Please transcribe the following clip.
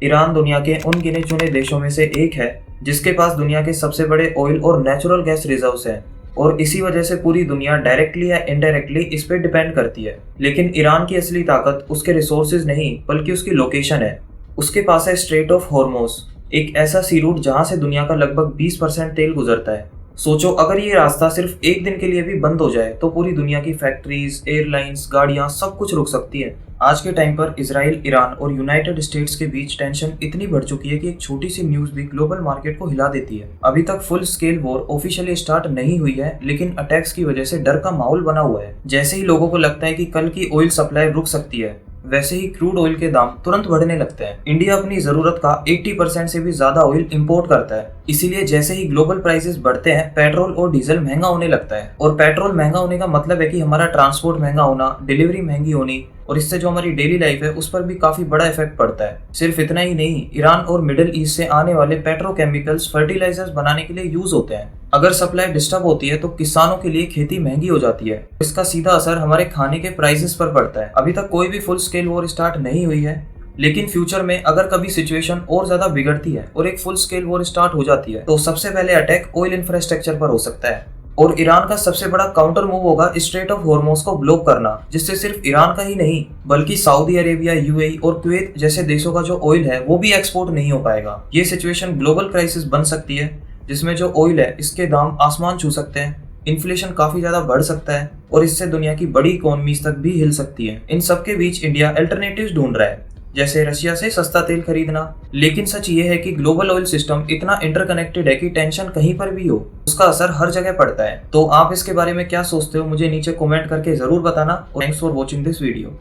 Iran दुनिया के उन गिने चुने देशों में से एक है जिसके पास दुनिया के सबसे बड़े ऑयल और नेचुरल गैस रिजर्व्स हैं और इसी वजह से पूरी दुनिया डायरेक्टली या इनडायरेक्टली इस पे डिपेंड करती है। लेकिन ईरान की असली ताकत उसके रिसोर्सेज नहीं बल्कि उसकी लोकेशन है। उसके पास है स्ट्रेट ऑफ हॉर्मोज, एक ऐसा सी रूट जहां से दुनिया का लगभग 20% तेल गुजरता है। सोचो अगर ये रास्ता सिर्फ एक दिन के लिए भी बंद हो जाए तो पूरी दुनिया की फैक्ट्रीज, एयरलाइंस, गाड़ियां सब कुछ रुक सकती है। आज के टाइम पर इसराइल, ईरान और यूनाइटेड स्टेट्स के बीच टेंशन इतनी बढ़ चुकी है कि एक छोटी सी न्यूज भी ग्लोबल मार्केट को हिला देती है। अभी तक full scale war officially start नहीं हुई है, लेकिन अटैक्स की वजह से डर का माहौल बना हुआ है। जैसे ही लोगों को लगता है कि कल की ऑयल सप्लाई रुक सकती है, वैसे ही क्रूड ऑयल के दाम तुरंत बढ़ने लगते हैं। इंडिया अपनी जरूरत का 80% से भी ज्यादा ऑयल इंपोर्ट करता है, इसीलिए जैसे ही ग्लोबल प्राइसेस बढ़ते हैं पेट्रोल और डीजल महंगा होने लगता है। और पेट्रोल महंगा होने का मतलब है कि हमारा ट्रांसपोर्ट महंगा होना, डिलीवरी महंगी होनी और इससे जो हमारी डेली लाइफ है उस पर भी काफी बड़ा इफेक्ट पड़ता है। सिर्फ इतना ही नहीं, ईरान और मिडिल ईस्ट से आने वाले पेट्रोकेमिकल्स फर्टिलाइजर्स बनाने के लिए यूज होते हैं। अगर सप्लाई डिस्टर्ब होती है तो किसानों के लिए खेती महंगी हो जाती है। इसका सीधा असर हमारे खाने के प्राइसेस पर पड़ता है। अभी तक कोई भी फुल स्केल वॉर स्टार्ट नहीं हुई है, लेकिन फ्यूचर में अगर कभी सिचुएशन और ज्यादा बिगड़ती है और एक फुल स्केल वॉर स्टार्ट हो जाती है तो सबसे पहले अटैक ऑयल इंफ्रास्ट्रक्चर पर हो सकता है। और ईरान का सबसे बड़ा काउंटर मूव होगा स्ट्रेट ऑफ हॉर्मोज को ब्लॉक करना, जिससे सिर्फ ईरान का ही नहीं बल्कि सऊदी अरेबिया, यूएई और कुवैत जैसे देशों का जो ऑयल है वो भी एक्सपोर्ट नहीं हो पाएगा। ये सिचुएशन ग्लोबल क्राइसिस बन सकती है जिसमें जो ऑयल है इसके दाम आसमान छू सकते हैं, इन्फ्लेशन काफी ज्यादा बढ़ सकता है और इससे दुनिया की बड़ी इकोनॉमीज तक भी हिल सकती है। इन सब के बीच इंडिया अल्टरनेटिव्स ढूंढ रहा है, जैसे रशिया से सस्ता तेल खरीदना। लेकिन सच ये है कि ग्लोबल ऑयल सिस्टम इतना इंटरकनेक्टेड है कि टेंशन कहीं पर भी हो उसका असर हर जगह पड़ता है। तो आप इसके बारे में क्या सोचते हो मुझे नीचे कमेंट करके जरूर बताना। Thanks for watching this video.